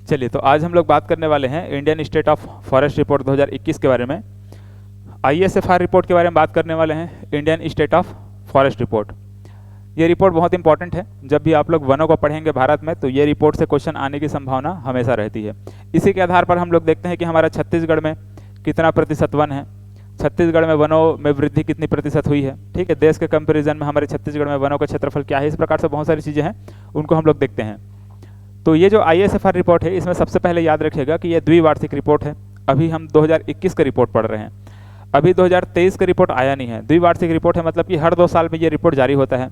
चलिए, तो आज हम लोग बात करने वाले हैं Indian state of forest report 2021 के बारे में। ISFR रिपोर्ट के बारे में बात करने वाले हैं, Indian state of forest report. ये रिपोर्ट बहुत इंपॉर्टेंट है। जब भी आप लोग वनों को पढ़ेंगे भारत में, तो ये रिपोर्ट से क्वेश्चन आने की संभावना हमेशा रहती है। इसी के आधार पर हम लोग देखते हैं कि हमारा छत्तीसगढ़ में कितना प्रतिशत वन है, छत्तीसगढ़ में वनों में वृद्धि कितनी प्रतिशत हुई है। ठीक है, देश के कंपेरिजन में हमारे छत्तीसगढ़ में वनों का क्षेत्रफल क्या है, इस प्रकार से बहुत सारी चीज़ें हैं, उनको हम लोग देखते हैं। तो ये जो ISFR रिपोर्ट है, इसमें सबसे पहले याद रखिएगा कि ये द्विवार्षिक रिपोर्ट है। अभी हम 2021 का रिपोर्ट पढ़ रहे हैं, अभी 2023 का रिपोर्ट आया नहीं है। द्विवार्षिक रिपोर्ट है, मतलब कि हर 2 साल में ये रिपोर्ट जारी होता है।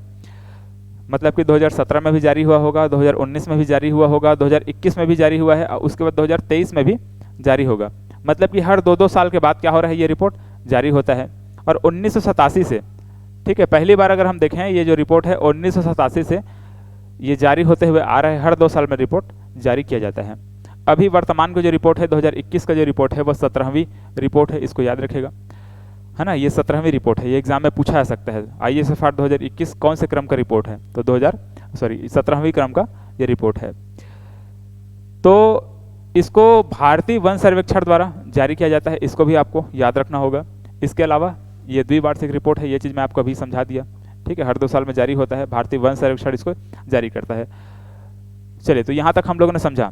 मतलब कि 2017 में भी जारी हुआ होगा, 2019 में भी जारी हुआ होगा, 2021 में भी जारी हुआ है, और उसके बाद 2023 में भी जारी होगा। मतलब कि हर 2-2 साल के बाद क्या हो रहा है, ये रिपोर्ट जारी होता है। और 1987 से, ठीक है, पहली बार अगर हम देखें ये जो रिपोर्ट है 1987 से ये जारी होते हुए आ रहा है। हर 2 साल में रिपोर्ट जारी किया जाता है। अभी वर्तमान को जो रिपोर्ट है 2021 का जो रिपोर्ट है, वह 17वीं रिपोर्ट है, इसको याद रखेगा, है ना। ये 17वीं रिपोर्ट है, ये एग्जाम में पूछा जा सकता है। ISFR 2021 कौन से क्रम का रिपोर्ट है, तो 17वीं क्रम का ये रिपोर्ट है। तो इसको भारतीय वन सर्वेक्षण द्वारा जारी किया जाता है, इसको भी आपको याद रखना होगा। इसके अलावा ये द्विवार्षिक रिपोर्ट है, ये चीज़ मैं आपको अभी समझा दिया। ठीक है, हर 2 साल में जारी होता है, भारतीय वन सर्वेक्षण इसको जारी करता है। चलिए, तो यहाँ तक हम लोगों ने समझा।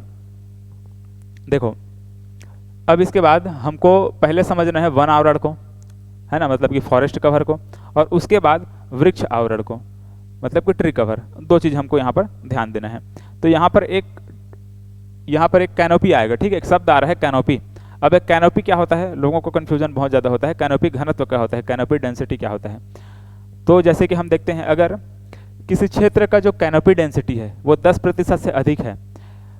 देखो, अब इसके बाद हमको पहले समझना है वन आवरण को, है ना, मतलब कि फॉरेस्ट कवर को, और उसके बाद वृक्ष आवरण को, मतलब कि ट्री कवर। 2 चीज़ हमको यहाँ पर ध्यान देना है। तो यहाँ पर एक कैनोपी आएगा। ठीक है, एक शब्द आ रहा है कैनोपी। अब एक कैनोपी क्या होता है, लोगों को कन्फ्यूजन बहुत ज़्यादा होता है। कैनोपी घनत्व क्या होता है, कैनोपी डेंसिटी क्या होता है। तो जैसे कि हम देखते हैं, अगर किसी क्षेत्र का जो कैनोपी डेंसिटी है वो 10% से अधिक है,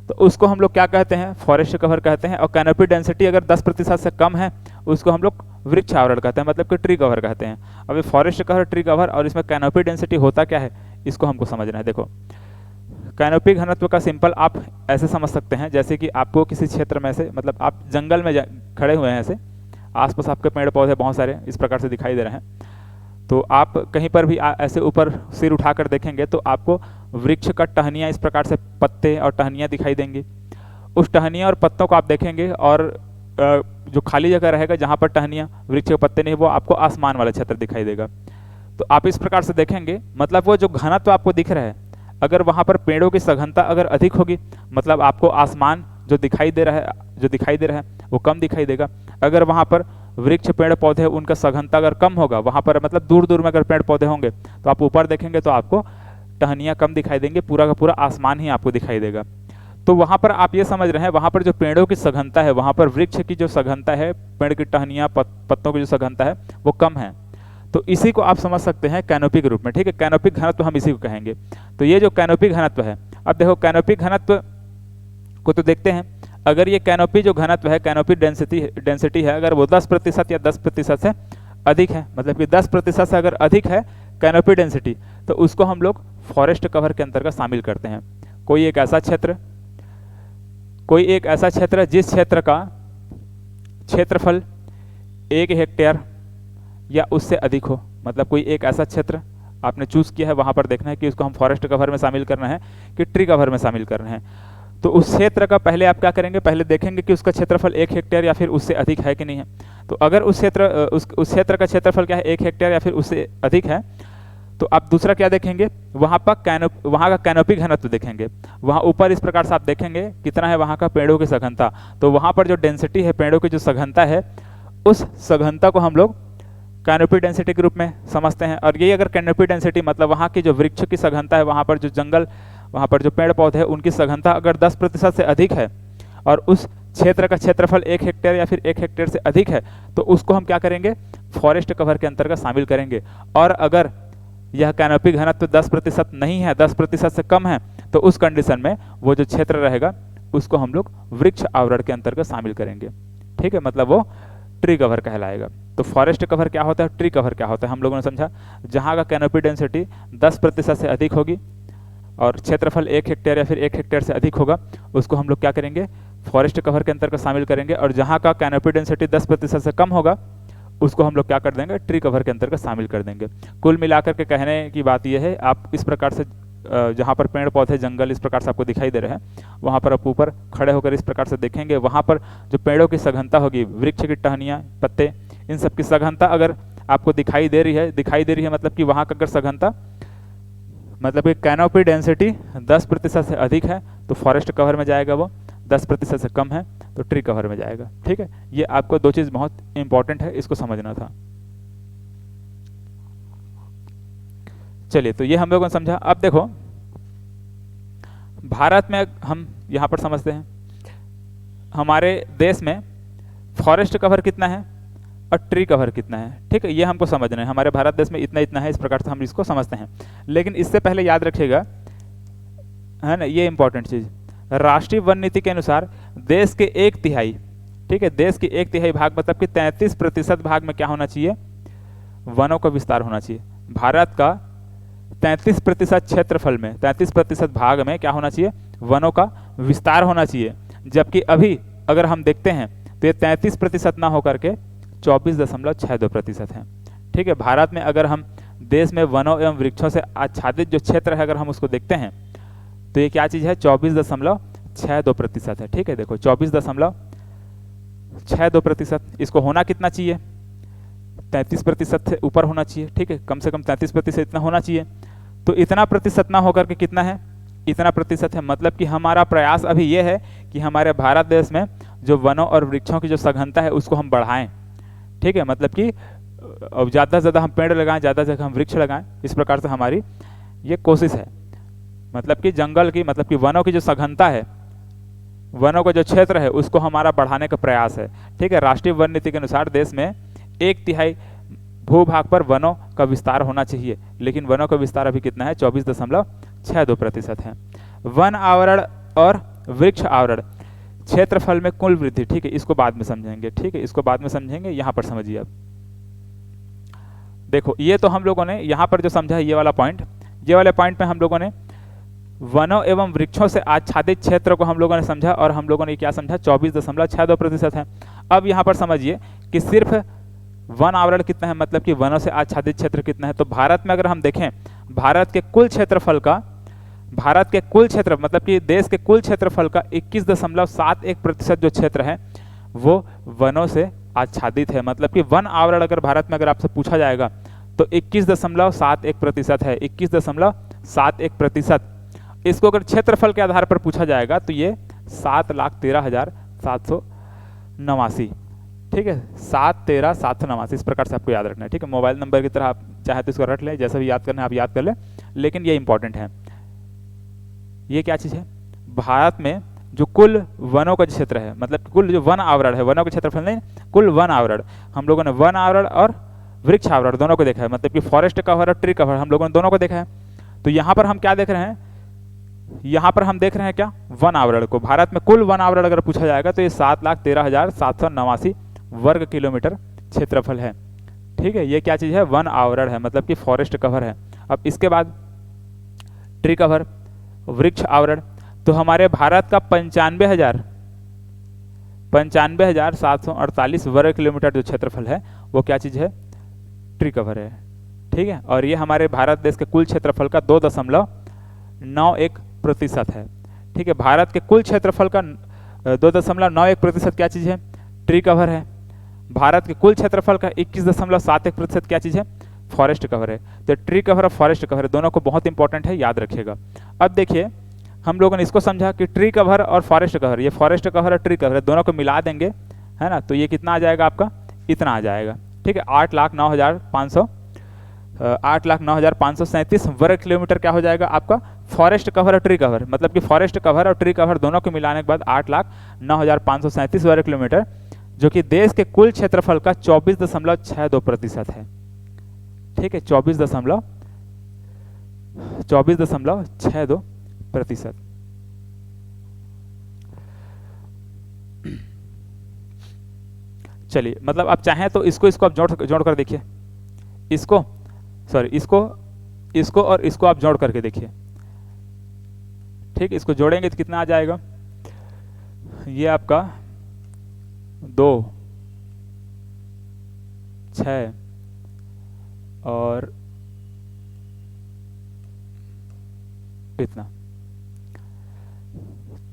तो उसको हम लोग क्या कहते हैं, फॉरेस्ट कवर कहते हैं। और कैनोपी डेंसिटी अगर 10% से कम है, उसको हम लोग वृक्ष आवरण कहते हैं, मतलब कि ट्री कवर कहते हैं। अब ये फॉरेस्ट कवर, ट्री कवर और इसमें कैनोपी डेंसिटी होता क्या है, इसको हमको समझना है। देखो, कैनोपी घनत्व का सिंपल आप ऐसे समझ सकते हैं, जैसे कि आपको किसी क्षेत्र में से, मतलब आप जंगल में खड़े हुए हैं, ऐसे आसपास आपके पेड़ पौधे बहुत सारे इस प्रकार से दिखाई दे रहे हैं। तो आप कहीं पर भी ऐसे ऊपर सिर उठाकर देखेंगे तो आपको वृक्ष का टहनियाँ, इस प्रकार से पत्ते और टहनियाँ दिखाई देंगी। उस टहनियाँ और पत्तों को आप देखेंगे, और जो खाली जगह रहेगा जहाँ पर टहनियाँ, वृक्ष के पत्ते नहीं, वो आपको आसमान वाला क्षेत्र दिखाई देगा। तो आप इस प्रकार से देखेंगे, मतलब वो जो घनत्व आपको दिख रहा है, अगर वहाँ पर पेड़ों की सघनता अगर अधिक होगी, मतलब आपको आसमान जो दिखाई दे रहा है वो कम दिखाई देगा। अगर वहाँ पर वृक्ष पेड़ पौधे, उनका सघनता अगर कम होगा, वहाँ पर मतलब दूर दूर में अगर पेड़ पौधे होंगे, तो आप ऊपर देखेंगे तो आपको टहनियाँ कम दिखाई देंगे, पूरा का पूरा आसमान ही आपको दिखाई देगा। तो वहाँ पर आप ये समझ रहे हैं, वहाँ पर जो पेड़ों की सघनता है, वहाँ पर वृक्ष की जो सघनता है, पेड़ की टहनियाँ, पत्तों की जो सघनता है वो कम है। तो इसी को आप समझ सकते हैं कैनोपी के रूप में। ठीक है, कैनोपी घनत्व हम इसी को कहेंगे। तो ये जो कैनोपी घनत्व है, अब देखो कैनोपी घनत्व को तो देखते हैं। अगर ये कैनोपी जो घनत्व है, कैनोपी डेंसिटी है, अगर वो 10% या 10% से अधिक है, मतलब कि 10% से अगर अधिक है कैनोपी डेंसिटी, तो उसको हम लोग फॉरेस्ट कवर के अंतर्गत शामिल करते हैं। कोई एक ऐसा क्षेत्र जिस क्षेत्र का क्षेत्रफल 1 हेक्टेयर या उससे अधिक हो, मतलब कोई एक ऐसा क्षेत्र आपने चूज किया है, वहाँ पर देखना है कि उसको हम फॉरेस्ट कवर में शामिल करना है कि ट्री कवर में शामिल करना है। तो उस क्षेत्र का पहले आप क्या करेंगे, पहले देखेंगे कि उसका क्षेत्रफल 1 हेक्टेयर या फिर उससे अधिक है कि नहीं है। तो अगर उस क्षेत्र का क्षेत्रफल क्या है, 1 हेक्टेयर या फिर उससे अधिक है, तो आप दूसरा क्या देखेंगे, वहाँ का कैनोपी घनत्व देखेंगे। वहाँ ऊपर इस प्रकार से आप देखेंगे कितना है वहाँ का पेड़ों की सघनता। तो वहाँ पर जो डेंसिटी है, पेड़ों की जो सघनता है, उस सघनता को हम लोग कैनोपी डेंसिटी के रूप में समझते हैं। और ये अगर कैनोपी डेंसिटी मतलब वहाँ की जो वृक्ष की सघनता है, वहाँ पर जो जंगल, वहाँ पर जो पेड़ पौधे हैं, उनकी सघनता अगर 10% से अधिक है, और उस क्षेत्र का क्षेत्रफल 1 हेक्टेयर या फिर 1 हेक्टेयर से अधिक है, तो उसको हम क्या करेंगे, फॉरेस्ट कवर के अंतर्गत शामिल करेंगे। और अगर यह कैनोपी घनत्व 10% नहीं है, 10% से कम है, तो उस कंडीशन में वो जो क्षेत्र रहेगा उसको हम लोग वृक्ष आवरण के अंतर्गत शामिल करेंगे। ठीक है, मतलब वो ट्री कवर कहलाएगा। तो फॉरेस्ट कवर क्या होता है, ट्री कवर क्या होता है, हम लोगों ने समझा। जहाँ का कैनोपी डेंसिटी 10% से अधिक होगी और क्षेत्रफल 1 हेक्टेयर या फिर 1 हेक्टेयर से अधिक होगा, उसको हम लोग क्या करेंगे, फॉरेस्ट कवर के अंतर्गत शामिल करेंगे। और जहाँ का कैनोपी डेंसिटी 10% से कम होगा, उसको हम लोग क्या कर देंगे, ट्री कवर के अंतर्गत शामिल कर देंगे। कुल मिलाकर के कहने की बात यह है, आप इस प्रकार से जहाँ पर पेड़ पौधे जंगल इस प्रकार से आपको दिखाई दे रहे हैं, वहाँ पर आप ऊपर खड़े होकर इस प्रकार से देखेंगे, वहाँ पर जो पेड़ों की सघनता होगी, वृक्ष की टहनियाँ, पत्ते, इन सब की सघनता अगर आपको दिखाई दे रही है मतलब कि वहाँ का अगर सघनता मतलब कि कैनोपी डेंसिटी 10% से अधिक है तो फॉरेस्ट कवर में जाएगा, वो 10% से कम है तो ट्री कवर में जाएगा। ठीक है, ये आपको दो चीज़ बहुत इंपॉर्टेंट है, इसको समझना था। चलिए, तो ये हम लोगों ने समझा। अब देखो भारत में हम यहाँ पर समझते हैं, हमारे देश में फॉरेस्ट कवर कितना है और ट्री कवर कितना है। ठीक है, ये हमको समझना है, हमारे भारत देश में इतना इतना है, इस प्रकार से हम इसको समझते हैं। लेकिन इससे पहले याद रखिएगा, है ना, ये इंपॉर्टेंट चीज़, राष्ट्रीय वन नीति के अनुसार देश के 1/3, ठीक है, देश के 1/3 भाग मतलब कि 33% भाग में क्या होना चाहिए, वनों का विस्तार होना चाहिए। भारत का 33% क्षेत्रफल में 33% भाग में क्या होना चाहिए, वनों का विस्तार होना चाहिए। जबकि अभी अगर हम देखते हैं तो ये 33% ना होकर के 24.62% है। ठीक है, भारत में अगर हम देश में वनों एवं वृक्षों से आच्छादित जो क्षेत्र है अगर हम उसको देखते हैं तो ये क्या चीज़ है, 24.62% है। ठीक है, देखो 24.62%, इसको होना कितना चाहिए, 33% से ऊपर होना चाहिए। ठीक है, कम से कम 33% इतना होना चाहिए। तो इतना प्रतिशत ना होकर के कितना है, इतना प्रतिशत है। मतलब कि हमारा प्रयास अभी ये है कि हमारे भारत देश में जो वनों और वृक्षों की जो सघनता है उसको हम बढ़ाएं। ठीक है, मतलब कि अब ज़्यादा से ज़्यादा हम पेड़ लगाएं, ज़्यादा से ज़्यादा हम वृक्ष लगाएं, इस प्रकार से हमारी ये कोशिश है। मतलब कि जंगल की, मतलब कि वनों की जो सघनता है, वनों का जो क्षेत्र है उसको हमारा बढ़ाने का प्रयास है। ठीक है, राष्ट्रीय वन नीति के अनुसार देश में 1/3 भूभाग पर वनों का विस्तार होना चाहिए, लेकिन वनों का विस्तार अभी कितना है, 24.62% है। वन आवरण और वृक्ष आवरण, क्षेत्रफल में कुल वृद्धि। ठीक है, इसको बाद में समझेंगे। ठीक है, इसको बाद में समझेंगे, यहाँ पर समझिए। अब देखो, ये तो हम लोगों ने यहाँ पर जो समझा है ये वाला पॉइंट, ये वाले पॉइंट में हम लोगों ने वनों एवं वृक्षों से आच्छादित क्षेत्र को हम लोगों ने समझा, और हम लोगों ने क्या समझा, 24.62% है। अब यहाँ पर समझिए कि सिर्फ वन आवरण कितना है, मतलब कि वनों से आच्छादित क्षेत्र कितना है। तो भारत में अगर हम देखें, भारत के कुल क्षेत्रफल का, भारत के कुल क्षेत्र मतलब कि देश के कुल क्षेत्रफल का 21.71% जो क्षेत्र है वो वनों से आच्छादित है। मतलब कि वन आवरण अगर भारत में अगर आपसे पूछा जाएगा तो 21.71% है, 21.71%। इसको अगर क्षेत्रफल के आधार पर पूछा जाएगा तो ये 7,13,789। ठीक है, 7,13,789, इस प्रकार से आपको याद रखना है। ठीक है, मोबाइल नंबर की तरह आप चाहे तो इसको रट लें, जैसा भी याद करना है आप याद कर लें, लेकिन ये इंपॉर्टेंट है। ये क्या चीज़ है, भारत में जो कुल वनों का क्षेत्र है, मतलब कुल जो वन आवरण है, वनों का क्षेत्रफल नहीं, कुल वन आवरण, हम लोगों ने वन आवरण और वृक्ष आवरण दोनों को देखा है, मतलब कि फॉरेस्ट कवर और ट्री कवर हम लोगों ने दोनों को देखा है। तो यहाँ पर हम क्या देख रहे हैं, यहाँ पर हम देख रहे हैं क्या, वन आवरण को। भारत में कुल वन आवरण अगर पूछा जाएगा तो ये 7,13,789 वर्ग किलोमीटर क्षेत्रफल है। ठीक है, ये क्या चीज़ है, वन आवरण है, मतलब कि फॉरेस्ट कवर है। अब इसके बाद ट्री कवर, वृक्ष आवरण, तो हमारे भारत का 95,748 वर्ग किलोमीटर जो क्षेत्रफल है वो क्या चीज़ है, ट्री कवर है। ठीक है, और ये हमारे भारत देश के कुल क्षेत्रफल का 2.91% है। ठीक है, भारत के कुल क्षेत्रफल का 2.91% क्या चीज़ है, ट्री कवर है। भारत के कुल क्षेत्रफल का 21.71% क्या चीज़ है, फॉरेस्ट कवर है। तो ट्री कवर और फॉरेस्ट कवर दोनों को बहुत इंपॉर्टेंट है, याद रखिएगा। अब देखिए, हम लोगों ने इसको समझा कि ट्री कवर और फॉरेस्ट कवर, ये फॉरेस्ट कवर और ट्री कवर दोनों को मिला देंगे, है ना, तो ये कितना आ जाएगा आपका, इतना आ जाएगा। ठीक है, 8,09,537 वर्ग किलोमीटर क्या हो जाएगा आपका, फॉरेस्ट कवर और ट्री कवर, मतलब कि फॉरेस्ट कवर और ट्री कवर दोनों को मिलाने के बाद 8,09,537 वर्ग किलोमीटर, जो कि देश के कुल क्षेत्रफल का 24.62% है। ठीक है, 24.62%। चलिए, मतलब आप चाहें तो इसको आप जोड़ कर देखिए, इसको और इसको आप जोड़ करके देखिए। ठीक, इसको जोड़ेंगे तो कितना आ जाएगा, ये आपका 2, 6 और इतना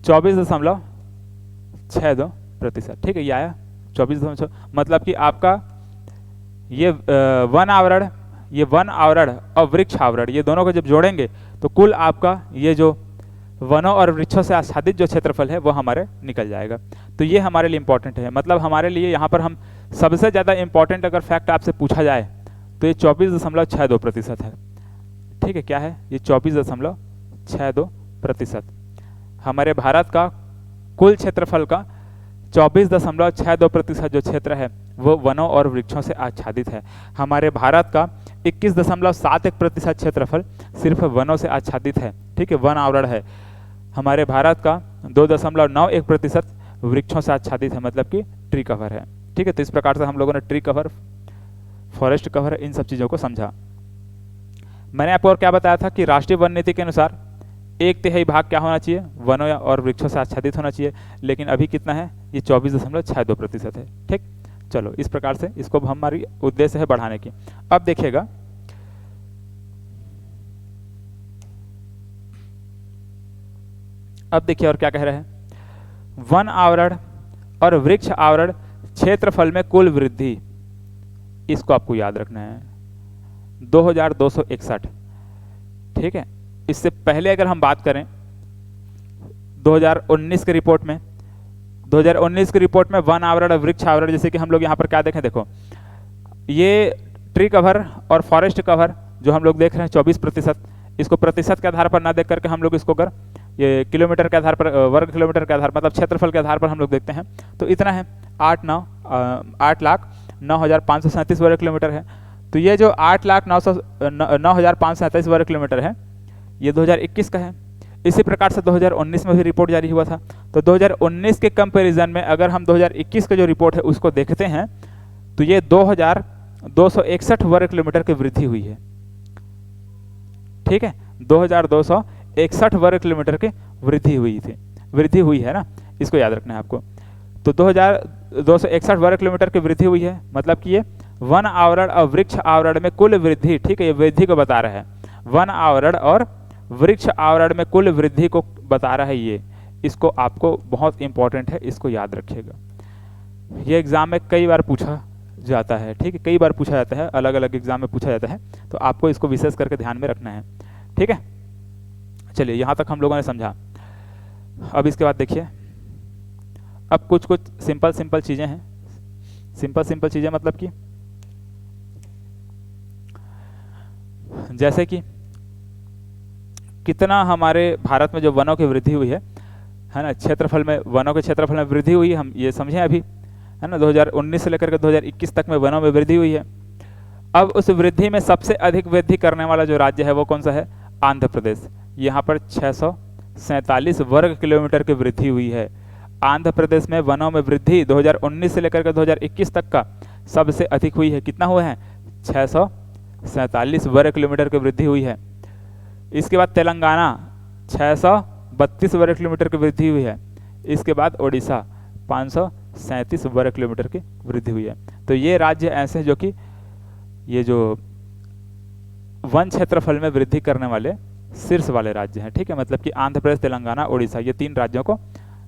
24.62%। ठीक है, ये आया 24, मतलब कि आपका ये वन आवरण, ये वन आवरण और वृक्ष आवरण, ये दोनों को जब जोड़ेंगे तो कुल आपका ये जो वनों और वृक्षों से आच्छादित जो क्षेत्रफल है वो हमारे निकल जाएगा। तो ये हमारे लिए इंपॉर्टेंट है, मतलब हमारे लिए यहाँ पर हम सबसे ज़्यादा इंपॉर्टेंट अगर फैक्ट आपसे पूछा जाए तो ये 24.62% है। ठीक है, क्या है ये 24.62%। हमारे भारत का कुल क्षेत्रफल का 24.62% जो क्षेत्र है वो वनों और वृक्षों से आच्छादित है। हमारे भारत का 21.71% क्षेत्रफल सिर्फ वनों से आच्छादित है। ठीक है, वन आवरण है। हमारे भारत का 2.91% वृक्षों से आच्छादित है, मतलब कि ट्री कवर है। ठीक है, तो इस प्रकार से हम लोगों ने ट्री कवर, फॉरेस्ट कवर, इन सब चीज़ों को समझा। मैंने आपको और क्या बताया था कि राष्ट्रीय वन नीति के अनुसार 1/3 भाग क्या होना चाहिए, वनों और वृक्षों से आच्छादित होना चाहिए, लेकिन अभी कितना है, ये 24.62% है। ठीक, चलो इस प्रकार से इसको हमारी उद्देश्य है बढ़ाने की। अब देखिएगा, अब देखिए और क्या कह रहे हैं, वन आवरण और वृक्ष आवरण क्षेत्रफल में कुल वृद्धि, इसको आपको याद रखना है 2261। ठीक है, इससे पहले अगर हम बात करें 2019 के रिपोर्ट में, 2019 की रिपोर्ट में वन आवरण और वृक्ष आवरण, जैसे कि हम लोग यहाँ पर क्या देखें, देखो ये ट्री कवर और फॉरेस्ट कवर जो हम लोग देख रहे हैं 24%, इसको प्रतिशत के आधार पर ना देख करके हम लोग इसको अगर ये किलोमीटर के आधार पर, वर्ग किलोमीटर के आधार पर, मतलब क्षेत्रफल के आधार पर हम लोग देखते हैं तो इतना है 8,09,537 वर्ग किलोमीटर है। तो ये जो 8,09,537 वर्ग किलोमीटर है ये 2021 का है। इसी प्रकार से 2019 में भी रिपोर्ट जारी हुआ था। तो 2019 के कंपैरिजन में अगर हम 2021 का जो रिपोर्ट है उसको देखते हैं तो ये 2261 वर्ग किलोमीटर की वृद्धि हुई है। ठीक है, 2261 वर्ग किलोमीटर की वृद्धि हुई है ना, इसको याद रखना है आपको। तो 2261 वर्ग किलोमीटर की वृद्धि हुई है, मतलब कि ये वन आवरण और वृक्ष आवरण में कुल वृद्धि, ठीक है, ये वृद्धि को बता रहा है। वन आवरण और वृक्ष आवरण में कुल वृद्धि को बता रहा है ये, इसको आपको बहुत इंपॉर्टेंट है, इसको याद रखिएगा। ये एग्जाम में कई बार पूछा जाता है। ठीक है, कई बार पूछा जाता है, अलग अलग एग्जाम में पूछा जाता है, तो आपको इसको विशेष करके ध्यान में रखना है। ठीक है, चलिए यहाँ तक हम लोगों ने समझा। अब इसके बाद देखिए, अब कुछ सिंपल चीजें हैं। सिंपल चीजें मतलब कि जैसे कि कितना हमारे भारत में जो वनों की वृद्धि हुई है ना, क्षेत्रफल में, वनों के क्षेत्रफल में वृद्धि हुई, हम ये समझें अभी, है ना, 2019 से लेकर के 2021 तक में वनों में वृद्धि हुई है। अब उस वृद्धि में सबसे अधिक वृद्धि करने वाला जो राज्य है वो कौन सा है, आंध्र प्रदेश। यहाँ पर 647 वर्ग किलोमीटर की वृद्धि हुई है। आंध्र प्रदेश में वनों में वृद्धि 2019 से लेकर के 2021 तक का सबसे अधिक हुई है। कितना हुआ है, 647 वर्ग किलोमीटर की वृद्धि हुई है। इसके बाद तेलंगाना 632 वर्ग किलोमीटर की वृद्धि हुई है। इसके बाद ओडिशा 537 वर्ग किलोमीटर की वृद्धि हुई है। तो ये राज्य ऐसे हैं जो कि ये जो वन क्षेत्रफल में वृद्धि करने वाले शीर्ष वाले राज्य हैं। ठीक है, मतलब कि आंध्र प्रदेश, तेलंगाना, ओडिशा, ये 3 राज्यों को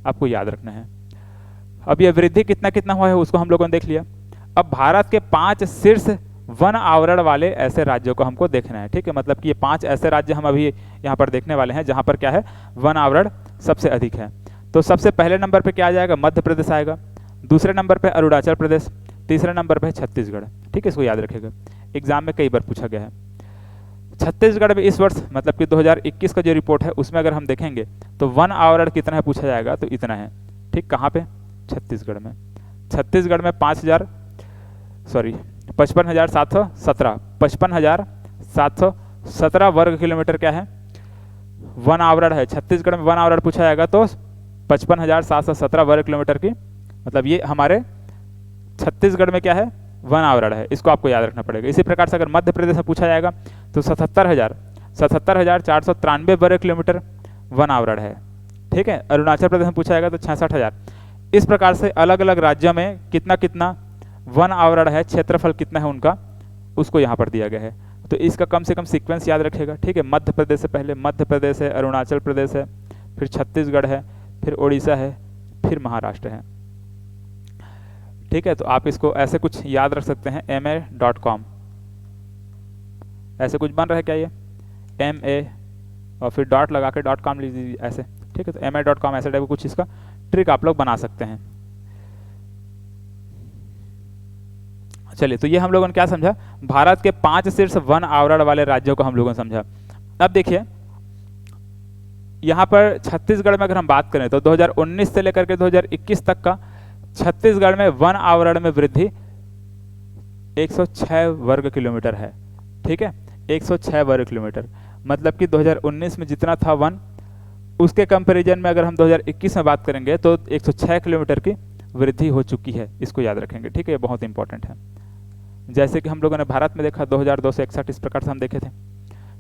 आपको याद रखना है। अब ये वृद्धि कितना हुआ है उसको हम लोगों ने देख लिया। अब भारत के 5 शीर्ष वन आवरण वाले ऐसे राज्यों को हमको देखना है। ठीक है, मतलब कि ये 5 ऐसे राज्य हम अभी यहाँ पर देखने वाले हैं जहाँ पर क्या है, वन आवरण सबसे अधिक है। तो सबसे पहले नंबर पे क्या आ जाएगा, मध्य प्रदेश आएगा। दूसरे नंबर पे अरुणाचल प्रदेश, तीसरे नंबर पे छत्तीसगढ़। ठीक है, इसको याद रखिएगा, एग्जाम में कई बार पूछा गया है। छत्तीसगढ़ में इस वर्ष, मतलब कि 2021 का जो रिपोर्ट है उसमें अगर हम देखेंगे तो वन आवरण कितना है पूछा जाएगा, तो इतना है। ठीक, कहाँ पे, छत्तीसगढ़ में। छत्तीसगढ़ में 55,717 वर्ग किलोमीटर क्या है, वन आवरण है। छत्तीसगढ़ में वन आवरण पूछा जाएगा तो 55,717 वर्ग किलोमीटर की, मतलब ये हमारे छत्तीसगढ़ में क्या है, वन आवरण है। इसको आपको याद रखना पड़ेगा। इसी प्रकार से अगर मध्य प्रदेश में पूछा जाएगा तो 77,493 वर्ग किलोमीटर वन आवरण है। ठीक है, अरुणाचल प्रदेश में पूछा जाएगा तो 66,000। इस प्रकार से अलग अलग राज्यों में कितना वन आवरण है, क्षेत्रफल कितना है उनका, उसको यहाँ पर दिया गया है। तो इसका कम से कम सीक्वेंस याद रखेगा, ठीक है। मध्य प्रदेश से पहले मध्य प्रदेश है, अरुणाचल प्रदेश है, फिर छत्तीसगढ़ है, फिर उड़ीसा है, फिर महाराष्ट्र है, ठीक है। तो आप इसको ऐसे कुछ याद रख सकते हैं, ma.com, ऐसे कुछ बन रहा है क्या ये, MA और फिर डॉट लगा के .com लीजिए ऐसे, ठीक है। तो ma.com ऐसे टाइप कुछ इसका ट्रिक आप लोग बना सकते हैं। चलिए, तो ये हम लोगों ने क्या समझा, भारत के 5 शीर्ष वन आवरण वाले राज्यों को हम लोगों ने समझा। अब देखिए यहाँ पर छत्तीसगढ़ में अगर हम बात करें तो 2019 से लेकर के 2021 तक का छत्तीसगढ़ में वन आवरण में वृद्धि 106 वर्ग किलोमीटर है, ठीक है। 106 वर्ग किलोमीटर, मतलब कि 2019 में जितना था वन, उसके कंपैरिजन में अगर हम 2021 में बात करेंगे तो 106 किलोमीटर की वृद्धि हो चुकी है। इसको याद रखेंगे, ठीक है, ये बहुत इंपॉर्टेंट है। जैसे कि हम लोगों ने भारत में देखा 2261, इस प्रकार से हम देखे थे,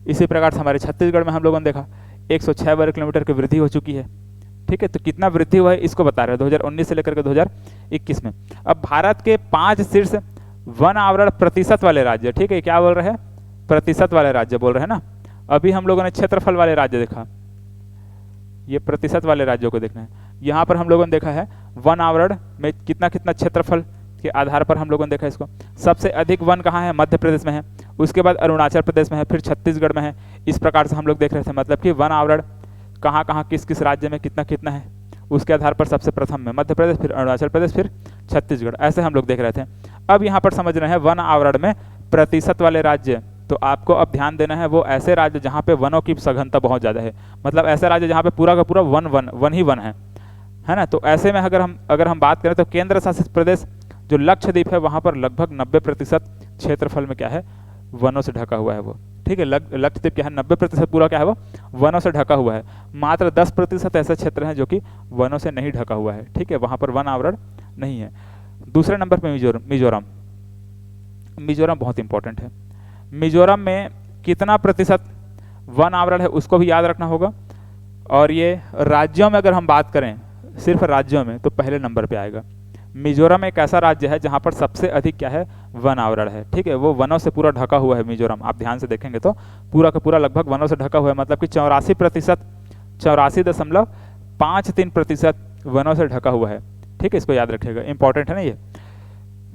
इसी प्रकार से हमारे छत्तीसगढ़ में हम लोगों ने देखा 106 वर्ग किलोमीटर की वृद्धि हो चुकी है, ठीक है। तो कितना वृद्धि हुआ है इसको बता रहे हैं 2019 से लेकर के 2021 में। अब भारत के 5 शीर्ष वन आवरण प्रतिशत वाले राज्य, ठीक है, क्या बोल रहे हैं, प्रतिशत वाले राज्य बोल रहे हैं ना। अभी हम लोगों ने क्षेत्रफल वाले राज्य देखा, ये प्रतिशत वाले राज्यों को देखना है। यहाँ पर हम लोगों ने देखा है वन आवरण में कितना कितना क्षेत्रफल के आधार पर हम लोगों ने देखा इसको। सबसे अधिक वन कहाँ है, मध्य प्रदेश में है, उसके बाद अरुणाचल प्रदेश में है, फिर छत्तीसगढ़ में है। इस प्रकार से हम लोग देख रहे थे, मतलब कि वन आवरण कहाँ कहाँ किस किस राज्य में कितना कितना है, उसके आधार पर सबसे प्रथम में मध्य प्रदेश, फिर अरुणाचल प्रदेश, फिर छत्तीसगढ़, ऐसे हम लोग देख रहे थे। अब यहाँ पर समझ रहे हैं वन आवरण में प्रतिशत वाले राज्य, तो आपको अब ध्यान देना है वो ऐसे राज्य जहाँ पे वनों की सघनता बहुत ज़्यादा है, मतलब ऐसे राज्य जहाँ पे पूरा का पूरा वन ही वन है ना। तो ऐसे में अगर हम बात करें तो केंद्र शासित प्रदेश जो लक्षद्वीप है वहाँ पर लगभग 90% क्षेत्रफल में क्या है, वनों से ढका हुआ है वो, ठीक है। लक्षद्वीप क्या है, 90% पूरा क्या है वो वनों से ढका हुआ है। मात्र 10% ऐसे क्षेत्र हैं जो कि वनों से नहीं ढका हुआ है, ठीक है, वहाँ पर वन आवरण नहीं है। दूसरे नंबर पर मिजोरम बहुत इंपॉर्टेंट है। मिजोरम में कितना प्रतिशत वन आवरण है उसको भी याद रखना होगा। और ये राज्यों में अगर हम बात करें, सिर्फ राज्यों में, तो पहले नंबर पे आएगा। मिजोरम एक ऐसा राज्य है जहाँ पर सबसे अधिक क्या है, वन आवरण है, ठीक है। वो वनों से पूरा ढका हुआ है मिजोरम, आप ध्यान से देखेंगे तो पूरा का पूरा लगभग वनों से ढका हुआ है, मतलब कि 84.53% वनों से ढका हुआ है, ठीक है। इसको याद रखिएगा, इंपॉर्टेंट है ना ये।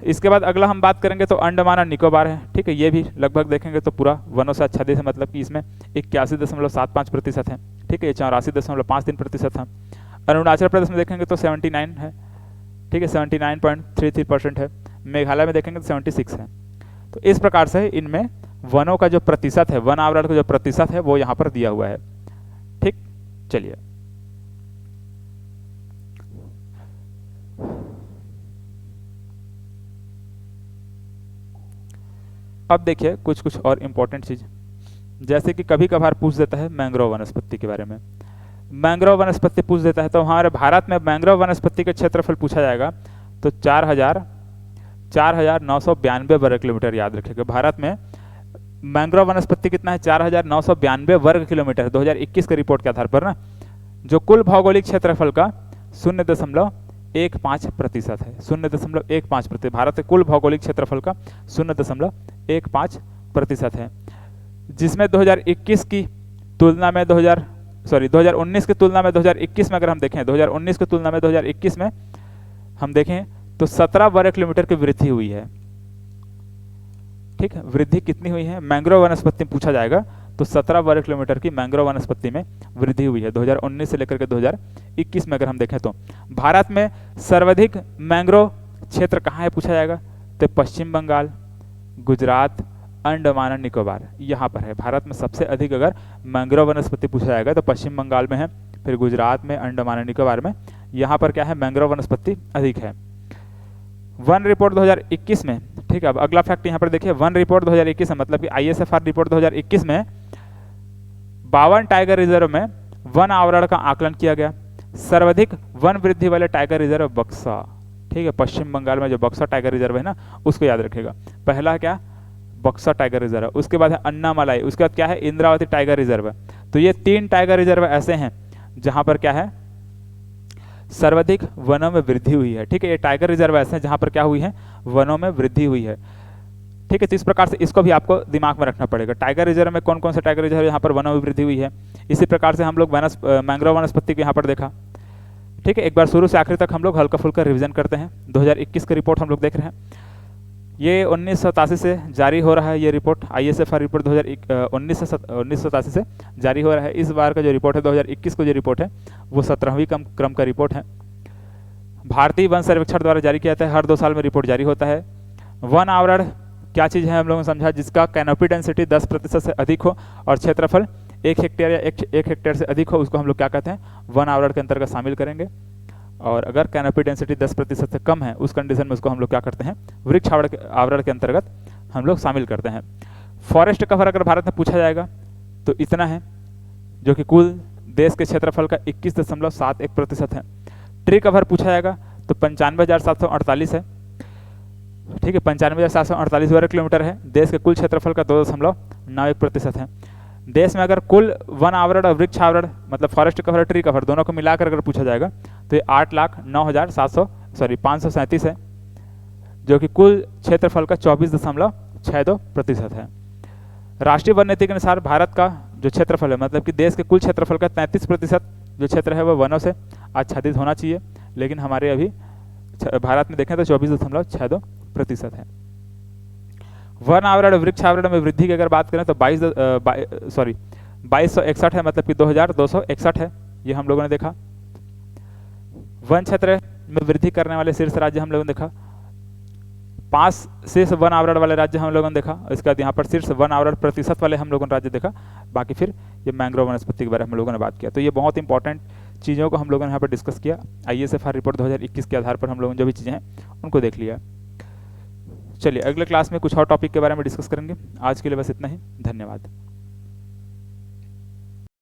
इसके बाद अगला हम बात करेंगे तो अंडमान और निकोबार है, ठीक है। ये भी लगभग देखेंगे तो पूरा वनों से आच्छादित है, मतलब कि इसमें 81.75% है, ठीक है। ये 84.53% है। अरुणाचल प्रदेश में देखेंगे तो 79 है, ठीक है, 79.33% है। मेघालय में देखेंगे तो 76 है। तो इस प्रकार से इनमें वनों का जो प्रतिशत है, वन आवरण का जो प्रतिशत है वो यहाँ पर दिया हुआ है, ठीक। चलिए, अब देखिए कुछ और इंपॉर्टेंट चीज, जैसे कि कभी कभार पूछ देता है मैंग्रोव वनस्पति के बारे में। मैंग्रोव वनस्पति पूछ देता है तो हमारे भारत में मैंग्रोव वनस्पति के क्षेत्रफल पूछा जाएगा तो 4,992 वर्ग किलोमीटर याद रखिएगा। भारत में मैंग्रोव वनस्पति कितना है, 4,992 वर्ग किलोमीटर है 2021 के रिपोर्ट के आधार पर ना, जो कुल भौगोलिक क्षेत्रफल का 0.15% है। 0.15%, भारत के कुल भौगोलिक क्षेत्रफल का 0.15% है, जिसमें 2019 की तुलना में 2021 में अगर हम देखें, 2019 की तुलना में 2021 में हम देखें तो 17 वर्ग किलोमीटर की वृद्धि हुई है, ठीक है। वृद्धि कितनी हुई है, मैंग्रोव वनस्पति में पूछा जाएगा तो 17 वर्ग किलोमीटर की मैंग्रोव वनस्पति में वृद्धि हुई है 2019 से लेकर के 2021 में अगर हम देखें तो। भारत में सर्वाधिक मैंग्रोव क्षेत्र कहाँ है पूछा जाएगा तो पश्चिम बंगाल, गुजरात, अंडमान और निकोबार, यहाँ पर है। भारत में सबसे अधिक अगर मैंग्रोव वनस्पति पूछा जाएगा तो पश्चिम बंगाल में है, फिर गुजरात में, अंडमान और निकोबार में, यहाँ पर क्या है, मैंग्रोव वनस्पति अधिक है। वन रिपोर्ट 2021 में, ठीक है। अब अगला फैक्ट यहाँ पर देखिए, वन रिपोर्ट 2021 में, मतलब कि ISFR रिपोर्ट 2021 में 52 टाइगर रिजर्व में वन आवरण का आकलन किया गया। सर्वाधिक वन वृद्धि वाले टाइगर रिजर्व बक्सा, ठीक है, पश्चिम बंगाल में जो बक्सा टाइगर रिजर्व है ना, उसको याद रखिएगा। पहला क्या, बक्सा टाइगर रिजर्व, उसके बाद है अन्नामलाई, उसके बाद क्या है, इंद्रावती टाइगर रिजर्व। तो ये 3 टाइगर रिजर्व ऐसे हैं जहां पर क्या है, सर्वाधिक वनों में वृद्धि हुई है, ठीक है। ये टाइगर रिजर्व ऐसे हैं जहां पर क्या हुई है, वनों में वृद्धि हुई है। ठीक है। तो इस प्रकार से इसको भी आपको दिमाग में रखना पड़ेगा। टाइगर रिजर्व में कौन कौन से टाइगर रिजर्व यहाँ पर वनोवृद्धि हुई है। इसी प्रकार से हम लोग मैंग्रोव वनस्पति को यहाँ पर देखा। ठीक है, एक बार शुरू से आखिर तक हम लोग हल्का फुल्का रिवीजन करते हैं। 2021 की रिपोर्ट हम लोग देख रहे हैं। ये 1987 से जारी हो रहा है। ये रिपोर्ट ISFR रिपोर्ट 1987 से जारी हो रहा है। इस बार का जो रिपोर्ट है 2021 को जो रिपोर्ट है वो 17वीं क्रम का रिपोर्ट है। भारतीय वन सर्वेक्षण द्वारा जारी किया जाता है। हर 2 साल में रिपोर्ट जारी होता है। वन आवरण क्या चीज़ है हम लोगों ने समझा, जिसका कैनोपी डेंसिटी 10% से अधिक हो और क्षेत्रफल 1 हेक्टेयर या 1 हेक्टेयर से अधिक हो, उसको हम लोग क्या कहते हैं, वन आवरण के अंतर्गत शामिल करेंगे। और अगर कैनोपी डेंसिटी 10% से कम है उस कंडीशन में उसको हम लोग क्या करते हैं, वृक्ष आवरण के अंतर्गत हम लोग शामिल करते हैं। फॉरेस्ट कवर अगर भारत में पूछा जाएगा तो इतना है, जो कि कुल देश के क्षेत्रफल का 21.71% है। ट्री कवर पूछा जाएगा तो 95,748 है। ठीक है, 95,748 वर्ग किलोमीटर है। देश के कुल क्षेत्रफल का 2.91% है। देश में अगर कुल वन आवरण और वृक्ष आवरण मतलब फॉरेस्ट कवर ट्री कवर दोनों को मिलाकर अगर पूछा जाएगा तो ये 8,09,537 है, जो कि कुल क्षेत्रफल का 24.62% है। राष्ट्रीय वन नीति के अनुसार भारत का जो क्षेत्रफल है मतलब कि देश के कुल क्षेत्रफल का 33% जो क्षेत्र है वो वनों से आच्छादित होना चाहिए, लेकिन हमारे अभी भारत में देखें तो 24.62% है। वन आवरण वृक्ष आवरण में वृद्धि की अगर बात करें तो 2261 है, मतलब कि 2261 है, ये हम लोगों ने देखा। वन क्षेत्र में वृद्धि करने वाले शीर्ष राज्य हम लोगों ने देखा। 5 शीर्ष वन आवरण वाले राज्य हम लोगों ने देखा। इसके बाद यहाँ पर शीर्ष वन आवरण प्रतिशत वाले हम लोगों ने राज्य देखा। बाकी फिर ये मैंग्रोव वनस्पति के बारे में हम लोगों ने बात किया। तो ये बहुत इंपॉर्टेंट चीज़ों को हम लोगों ने यहाँ पर डिस्कस किया। ISFR रिपोर्ट 2021 के आधार पर हम लोगों ने जो भी चीज़ें हैं उनको देख लिया। चलिए अगले क्लास में कुछ और टॉपिक के बारे में डिस्कस करेंगे। आज के लिए बस इतना ही। धन्यवाद।